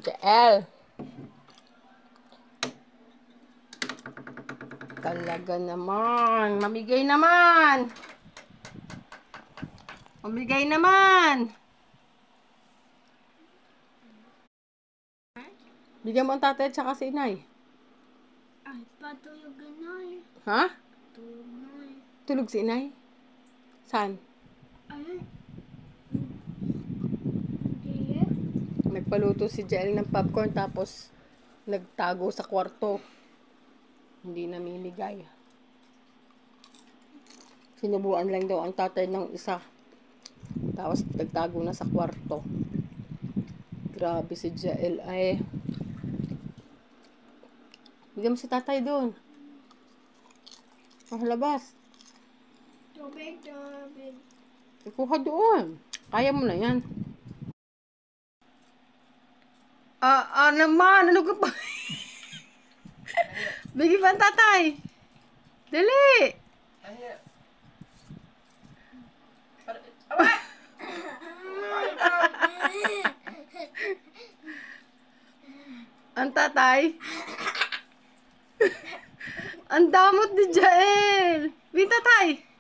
Jael. Talaga naman. Mamigay naman. Mamigay naman. Bigyan mo ang tatay at saka si inay. Ay, patuyog na eh. Ha? Patuyog na eh. Tulog si inay? Saan? Ay. Hindi eh. Nagpaluto si Jael ng popcorn tapos nagtago sa kwarto. Hindi namimigay. Sinubuan lang daw ang tatay ng isa. Tapos nagtago na sa kwarto. Grabe si Jael ay. Bigyan mo si tatay doon. Ang labas. Tubig, tubig. Ikuha doon. Kaya mo na yan. Naman. Ano ka pa? Bigyan pa ang tatay. Dali. Ang tatay. Ang damot ni Jael. Bigyan tatay.